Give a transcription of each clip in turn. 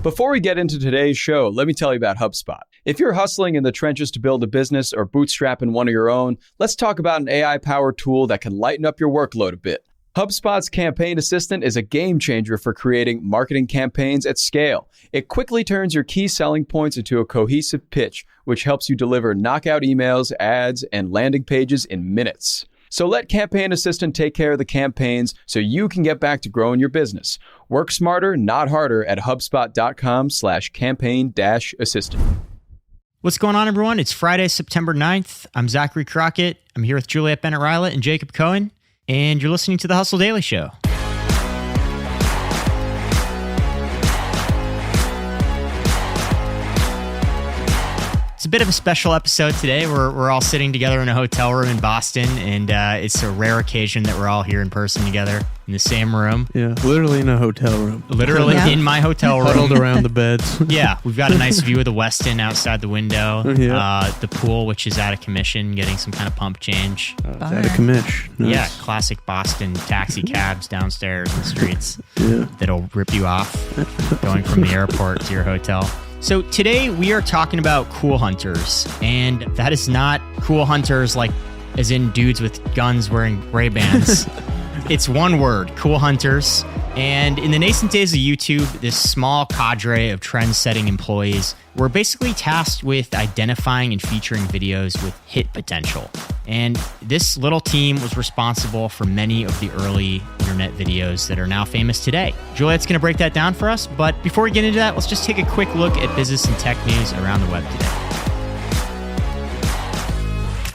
Before we get into today's show, let me tell you about HubSpot. If you're hustling in the trenches to build a business or bootstrapping one of your own, let's talk about an AI-powered tool that can lighten up your workload a bit. HubSpot's Campaign Assistant is a game changer for creating marketing campaigns at scale. It quickly turns your key selling points into a cohesive pitch, which helps you deliver knockout emails, ads, and landing pages in minutes. So let Campaign Assistant take care of the campaigns so you can get back to growing your business. Work smarter, not harder at HubSpot.com/campaign-assistant. What's going on, everyone? It's Friday, September 9th. I'm Zachary Crockett. I'm here with Juliet Bennett-Rylah and Jacob Cohen, and you're listening to The Hustle Daily Show. It's a bit of a special episode today. We're all sitting together in a hotel room in Boston, and it's a rare occasion that we're all here in person together in the same room. Yeah, literally in a hotel room. Literally in my hotel room. Huddled around the beds. Yeah, we've got a nice view of the Westin outside the window. Yeah. The pool, which is out of commission, getting some kind of pump change. It's out of commish. Nice. Yeah, classic Boston taxi cabs downstairs in the streets Yeah. that'll rip you off going from the airport to your hotel. So today we are talking about cool hunters, and that is not cool hunters like as in dudes with guns wearing Ray-Bans. It's one word, cool hunters. And in the nascent days of YouTube, this small cadre of trend-setting employees were basically tasked with identifying and featuring videos with hit potential. And this little team was responsible for many of the early internet videos that are now famous today. Juliet's going to break that down for us, but before we get into that, let's just take a quick look at business and tech news around the web today.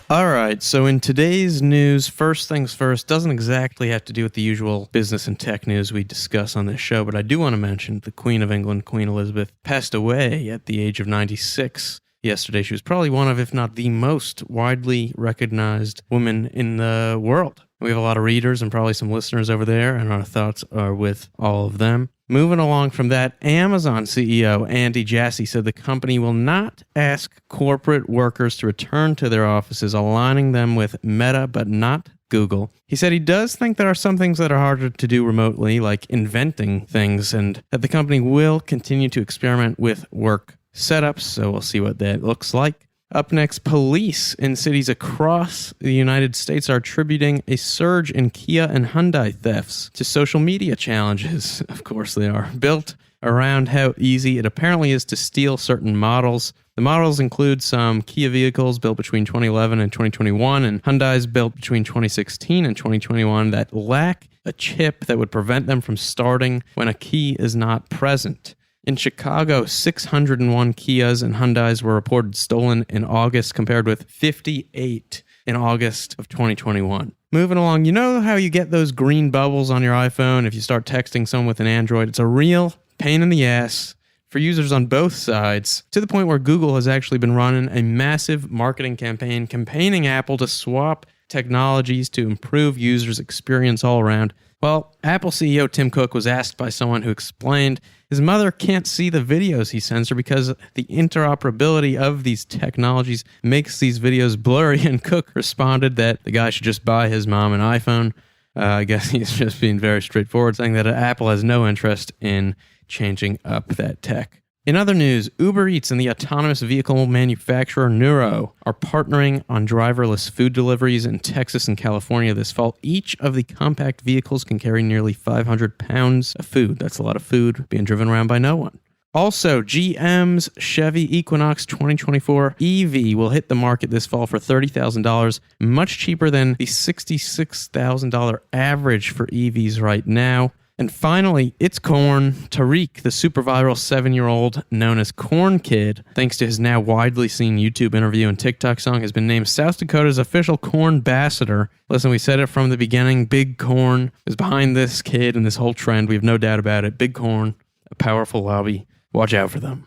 All right, so in today's news, first things first, doesn't exactly have to do with the usual business and tech news we discuss on this show, but I do want to mention the Queen of England, Queen Elizabeth, passed away at the age of 96 yesterday. She was probably one of, if not the most widely recognized woman in the world. We have a lot of readers and probably some listeners over there, and our thoughts are with all of them. Moving along from that, Amazon CEO Andy Jassy said the company will not ask corporate workers to return to their offices, aligning them with Meta but not Google. He said he does think there are some things that are harder to do remotely, like inventing things, and that the company will continue to experiment with work setups, so we'll see what that looks like. Up next, police in cities across the United States are attributing a surge in Kia and Hyundai thefts to social media challenges. Of course they are. Built around how easy it apparently is to steal certain models. The models include some Kia vehicles built between 2011 and 2021, and Hyundai's built between 2016 and 2021 that lack a chip that would prevent them from starting when a key is not present. In Chicago, 601 Kias and Hyundais were reported stolen in August, compared with 58 in August of 2021. Moving along, you know how you get those green bubbles on your iPhone if you start texting someone with an Android? It's a real pain in the ass for users on both sides, to the point where Google has actually been running a massive marketing campaign campaigning Apple to swap technologies to improve users' experience all around. Well, Apple CEO Tim Cook was asked by someone who explained his mother can't see the videos he sends her because the interoperability of these technologies makes these videos blurry, and Cook responded that the guy should just buy his mom an iPhone. I guess he's just being very straightforward, saying that Apple has no interest in changing up that tech. In other news, Uber Eats and the autonomous vehicle manufacturer Nuro are partnering on driverless food deliveries in Texas and California this fall. Each of the compact vehicles can carry nearly 500 pounds of food. That's a lot of food being driven around by no one. Also, GM's Chevy Equinox 2024 EV will hit the market this fall for $30,000, much cheaper than the $66,000 average for EVs right now. And finally, it's Cohen. Tariq, the super viral 7-year-old known as Corn Kid, thanks to his now widely seen YouTube interview and TikTok song, has been named South Dakota's official corn ambassador. Listen, we said it from the beginning. Big Corn is behind this kid and this whole trend. We have no doubt about it. Big Corn, a powerful lobby. Watch out for them.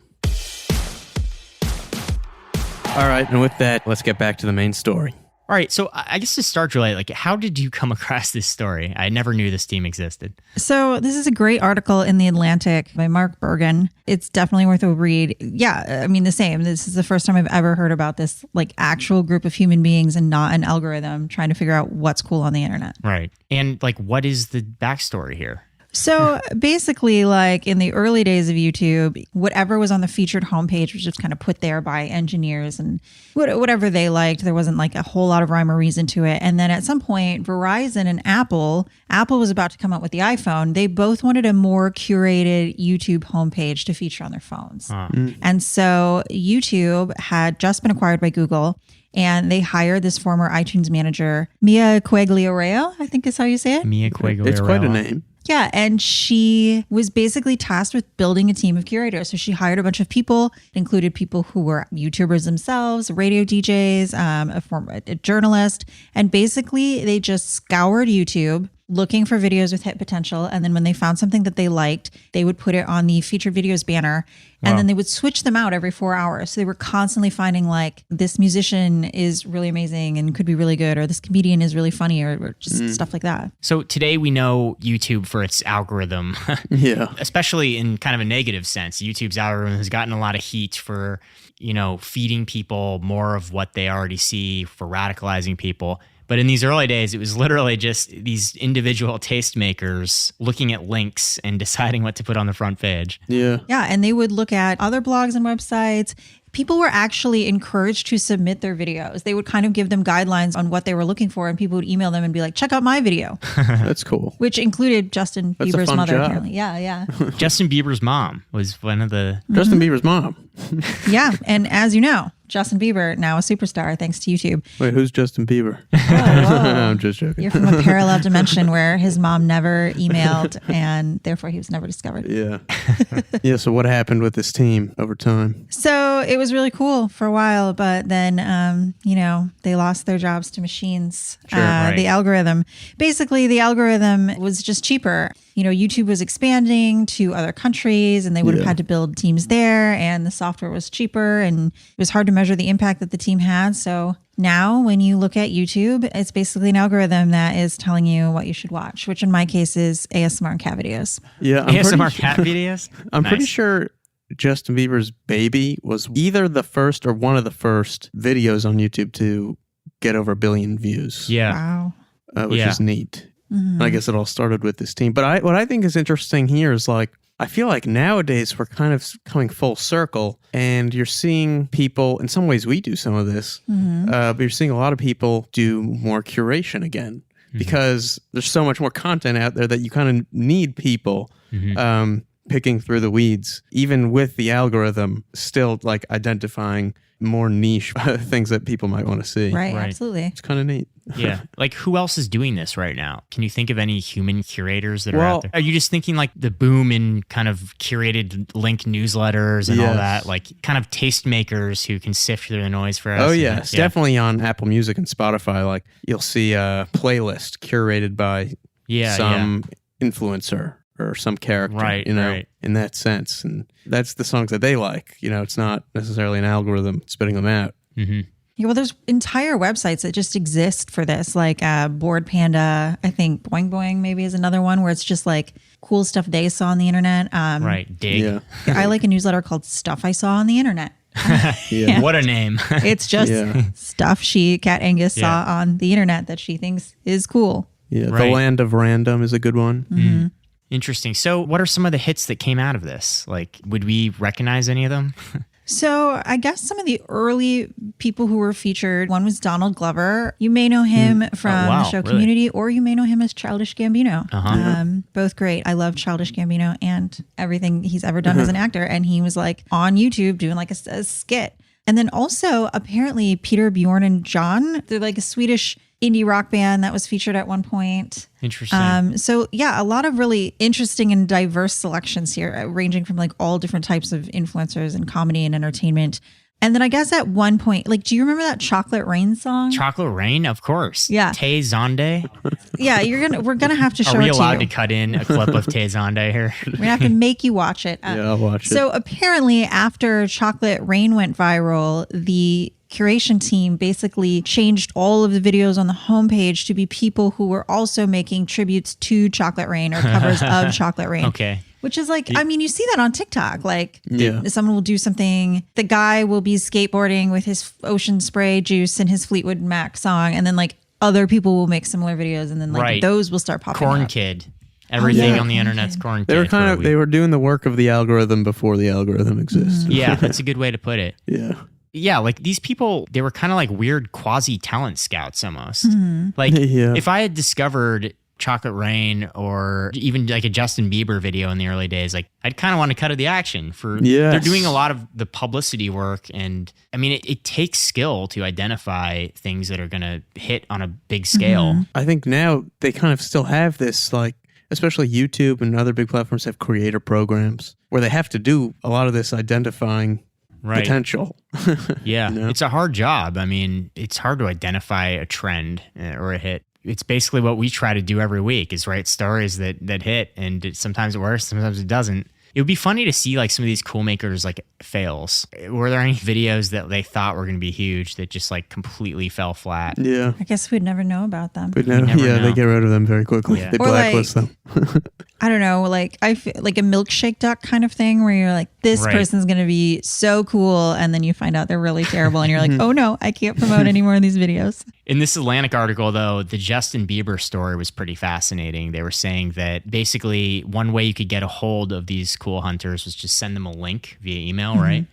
All right, and with that, let's get back to the main story. All right, so I guess to start, Juliet, like, how did you come across this story? I never knew this team existed. So this is a great article in The Atlantic by Mark Bergen. It's definitely worth a read. Yeah, I mean, the same. This is the first time I've ever heard about this, like, actual group of human beings and not an algorithm trying to figure out what's cool on the internet. Right. And, like, what is the backstory here? So basically, like in the early days of YouTube, whatever was on the featured homepage was just kind of put there by engineers and whatever they liked. There wasn't like a whole lot of rhyme or reason to it. And then at some point, Verizon and Apple was about to come out with the iPhone. They both wanted a more curated YouTube homepage to feature on their phones. And so YouTube had just been acquired by Google. And they hired this former iTunes manager, Mia Quagliarello, I think is how you say it. Mia Quagliarello. It's quite a name. Yeah, and she was basically tasked with building a team of curators. So she hired a bunch of people. It included people who were YouTubers themselves, radio DJs, a journalist. And basically, they just scoured YouTube looking for videos with hit potential. And then when they found something that they liked, they would put it on the featured videos banner. And then they would switch them out every 4 hours. So they were constantly finding like, this musician is really amazing and could be really good, or this comedian is really funny, or just stuff like that. So today we know YouTube for its algorithm. Yeah. Especially in kind of a negative sense. YouTube's algorithm has gotten a lot of heat for, feeding people more of what they already see, for radicalizing people. But in these early days, it was literally just these individual tastemakers looking at links and deciding what to put on the front page. Yeah. Yeah, and they would look at other blogs and websites. People were actually encouraged to submit their videos. They would kind of give them guidelines on what they were looking for, and people would email them and be like, check out my video. That's cool. Which included Justin That's a Bieber's fun mother, job. apparently. Yeah. Justin Bieber's mom was one of the... Justin Bieber's mom. Yeah, and as you know, Justin Bieber, now a superstar thanks to YouTube. Wait, who's Justin Bieber? I'm just joking. You're from a parallel dimension where his mom never emailed, and therefore he was never discovered. Yeah. Yeah, so what happened with this team over time? So it was really cool for a while, but then, they lost their jobs to machines. Right. The algorithm. Basically, the algorithm was just cheaper. YouTube was expanding to other countries, and they would have had to build teams there, and the software was cheaper, and it was hard to measure the impact that the team had. So now when you look at YouTube, it's basically an algorithm that is telling you what you should watch, which in my case is ASMR and cat videos. Yeah, ASMR cat videos? I'm pretty sure Justin Bieber's Baby was either the first or one of the first videos on YouTube to get over 1 billion views. Yeah. Wow. Which is neat. And I guess it all started with this team. But what I think is interesting here is like, I feel like nowadays we're kind of coming full circle, and you're seeing people, in some ways we do some of this, but you're seeing a lot of people do more curation again, because there's so much more content out there that you kind of need people picking through the weeds, even with the algorithm still like identifying more niche things that people might want to see. Right, absolutely. It's kind of neat. Yeah. Like, who else is doing this right now? Can you think of any human curators that are out there? Are you just thinking like the boom in kind of curated link newsletters and all that? Like kind of tastemakers who can sift through the noise for us? Oh, yeah. It's definitely on Apple Music and Spotify. Like, you'll see a playlist curated by some influencer or some character, in that sense. And that's the songs that they like. It's not necessarily an algorithm spitting them out. Mm-hmm. Yeah, well, there's entire websites that just exist for this, like Board Panda. I think Boing Boing maybe is another one where it's just like cool stuff they saw on the internet. Dig. Yeah. I like a newsletter called Stuff I Saw on the Internet. What a name. It's just stuff Cat Angus saw on the internet that she thinks is cool. Yeah, The Land of Random is a good one. Mm-hmm. Interesting. So what are some of the hits that came out of this? Like, would we recognize any of them? So I guess some of the early people who were featured, one was Donald Glover. You may know him from the show Community, or you may know him as Childish Gambino. Both great. I love Childish Gambino and everything he's ever done as an actor. And he was like on YouTube doing like a skit. And then also apparently Peter, Bjorn, and John, they're like a Swedish indie rock band that was featured at one point. Interesting. So yeah, a lot of really interesting and diverse selections here, ranging from like all different types of influencers in comedy and entertainment. And then I guess at one point, like, do you remember that Chocolate Rain song? Chocolate Rain, of course. Yeah. Tay Zonde. Yeah, we're gonna have to show it to you. Are we allowed to cut in a clip of Tay Zonde here? We're gonna have to make you watch it. Yeah, I'll watch it. So apparently, after Chocolate Rain went viral, the curation team basically changed all of the videos on the homepage to be people who were also making tributes to Chocolate Rain or covers of Chocolate Rain. Okay. Which is like, I mean, you see that on TikTok. Like, someone will do something. The guy will be skateboarding with his Ocean Spray juice and his Fleetwood Mac song. And then, like, other people will make similar videos. And then, like, those will start popping Corn up. Kid. Everything on the internet's quarantined. They were doing the work of the algorithm before the algorithm existed. Yeah, that's a good way to put it. Yeah. Yeah, like these people, they were kind of like weird quasi-talent scouts almost. Like if I had discovered Chocolate Rain or even like a Justin Bieber video in the early days, like I'd kind of want to cut to the action they're doing a lot of the publicity work. And I mean, it takes skill to identify things that are going to hit on a big scale. I think now they kind of still have this, like, especially YouTube and other big platforms have creator programs where they have to do a lot of this identifying potential. Yeah, it's a hard job. I mean, it's hard to identify a trend or a hit. It's basically what we try to do every week is write stories that hit, and sometimes it works, sometimes it doesn't. It would be funny to see like some of these cool makers like fails. Were there any videos that they thought were going to be huge that just like completely fell flat? Yeah. I guess we'd never know about them. We'd never know. They get rid of them very quickly. Yeah. They blacklist them. I don't know, like I feel like a milkshake duck kind of thing where you're like, this person's going to be so cool. And then you find out they're really terrible. And you're like, oh no, I can't promote any more of these videos. In this Atlantic article, though, the Justin Bieber story was pretty fascinating. They were saying that basically one way you could get a hold of these cool hunters was just send them a link via email, right?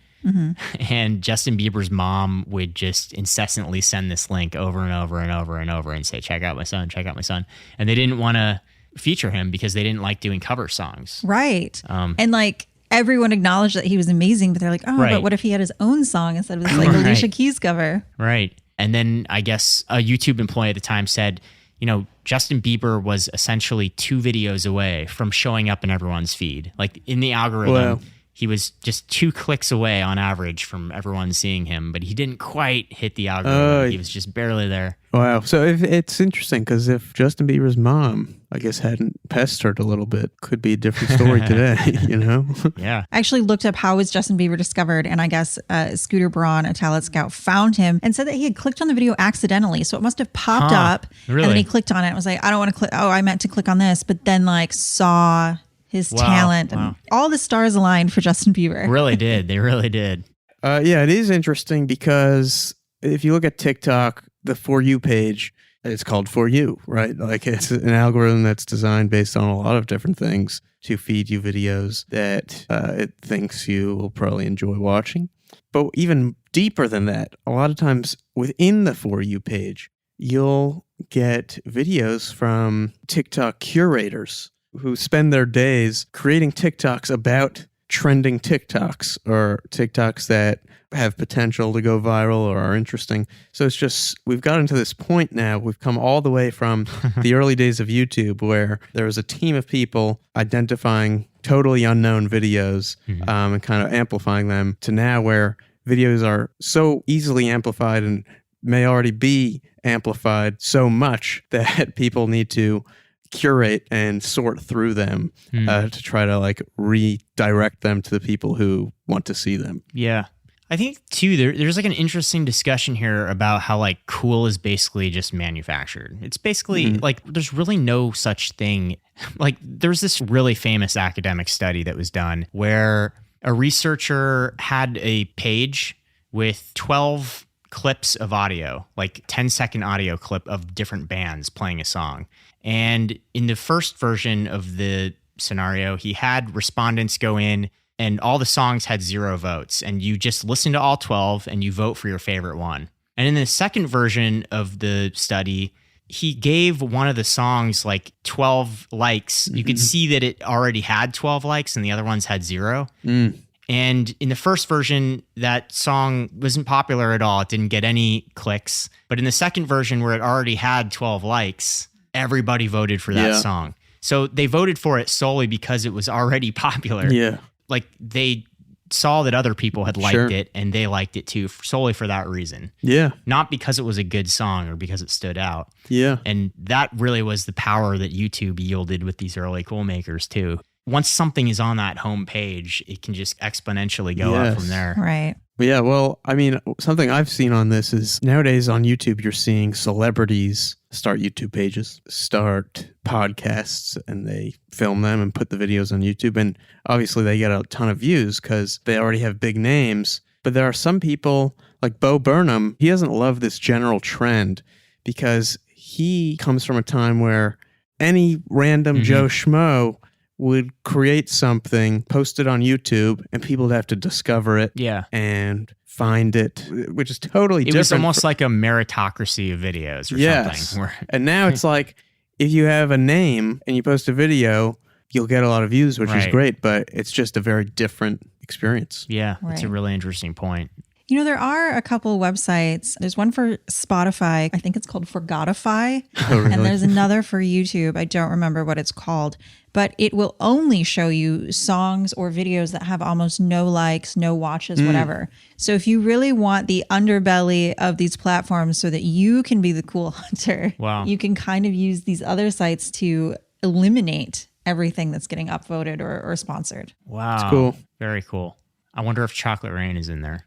And Justin Bieber's mom would just incessantly send this link over and over and over and over and say, check out my son, check out my son. And they didn't want to feature him because they didn't like doing cover songs. Right. And like everyone acknowledged that he was amazing, but they're like, but what if he had his own song instead of this like Alicia Keys cover? Right. And then I guess a YouTube employee at the time said, you know, Justin Bieber was essentially 2 videos away from showing up in everyone's feed. Like in the algorithm, he was just 2 clicks away on average from everyone seeing him, but he didn't quite hit the algorithm. He was just barely there. Wow. So it's interesting because if Justin Bieber's mom, I guess, hadn't pestered a little bit, could be a different story today, you know? Yeah. I actually looked up how was Justin Bieber discovered, and I guess Scooter Braun, a talent scout, found him and said that he had clicked on the video accidentally. So it must have popped up, and then he clicked on it and was like, I don't want to click. Oh, I meant to click on this, but then like saw his talent. And all the stars aligned for Justin Bieber. Really did. They really did. Yeah, it is interesting because if you look at TikTok, the For You page, it's called For You, right? Like it's an algorithm that's designed based on a lot of different things to feed you videos that it thinks you will probably enjoy watching. But even deeper than that, a lot of times within the For You page, you'll get videos from TikTok curators who spend their days creating TikToks about trending TikToks or TikToks that have potential to go viral or are interesting. So it's just, we've gotten to this point now. We've come all the way from the early days of YouTube where there was a team of people identifying totally unknown videos and kind of amplifying them to now where videos are so easily amplified and may already be amplified so much that people need to curate and sort through them to try to like redirect them to the people who want to see them. Yeah. I think too, there's like an interesting discussion here about how like cool is basically just manufactured. It's basically like there's really no such thing. Like there's this really famous academic study that was done where a researcher had a page with 12 clips of audio, like 10-second audio clip of different bands playing a song. And in the first version of the scenario, he had respondents go in and all the songs had 0 votes. And you just listen to all 12 and you vote for your favorite one. And in the second version of the study, he gave one of the songs like 12 likes. You could see that it already had 12 likes and the other ones had 0. And in the first version, that song wasn't popular at all. It didn't get any clicks. But in the second version where it already had 12 likes, everybody voted for that song. So they voted for it solely because it was already popular. Yeah. Like they saw that other people had liked it and they liked it too, solely for that reason. Yeah. Not because it was a good song or because it stood out. Yeah. And that really was the power that YouTube yielded with these early cool makers too. Once something is on that home page, it can just exponentially go up from there. Right. Yeah, well, I mean, something I've seen on this is nowadays on YouTube, you're seeing celebrities start YouTube pages, start podcasts, and they film them and put the videos on YouTube. And obviously they get a ton of views because they already have big names. But there are some people like Bo Burnham, he doesn't love this general trend because he comes from a time where any random Joe Schmo would create something, post it on YouTube, and people would have to discover it and find it, which is totally different. It was almost like a meritocracy of videos or something. And now it's like, if you have a name and you post a video, you'll get a lot of views, which is great, but it's just a very different experience. Yeah, that's a really interesting point. You know, there are a couple websites. There's one for Spotify. I think it's called Forgotify. Oh, really? And there's another for YouTube. I don't remember what it's called, but it will only show you songs or videos that have almost no likes, no watches, whatever. So if you really want the underbelly of these platforms so that you can be the cool hunter, you can kind of use these other sites to eliminate everything that's getting upvoted or sponsored. Wow. It's cool. Very cool. I wonder if Chocolate Rain is in there.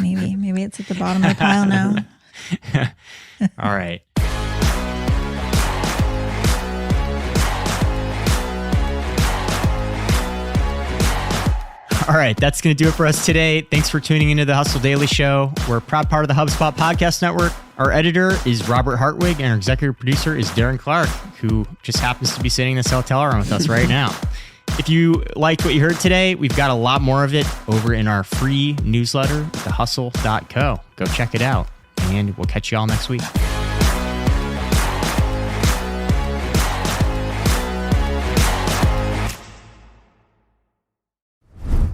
Maybe it's at the bottom of the pile now. All right. All right, that's going to do it for us today. Thanks for tuning into the Hustle Daily Show. We're a proud part of the HubSpot Podcast Network. Our editor is Robert Hartwig, and our executive producer is Darren Clark, who just happens to be sitting in this hotel room with us right now. If you liked what you heard today, we've got a lot more of it over in our free newsletter, thehustle.co. Go check it out, and we'll catch you all next week.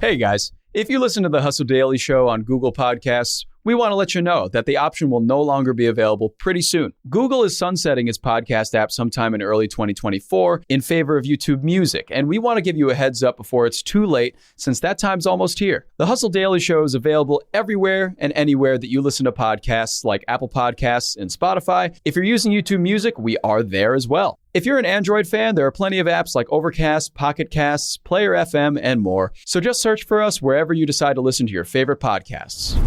Hey guys, if you listen to the Hustle Daily Show on Google Podcasts, we want to let you know that the option will no longer be available pretty soon. Google is sunsetting its podcast app sometime in early 2024 in favor of YouTube Music, and we want to give you a heads up before it's too late, since that time's almost here. The Hustle Daily Show is available everywhere and anywhere that you listen to podcasts, like Apple Podcasts and Spotify. If you're using YouTube Music, we are there as well. If you're an Android fan, there are plenty of apps like Overcast, Pocket Casts, Player FM, and more. So just search for us wherever you decide to listen to your favorite podcasts.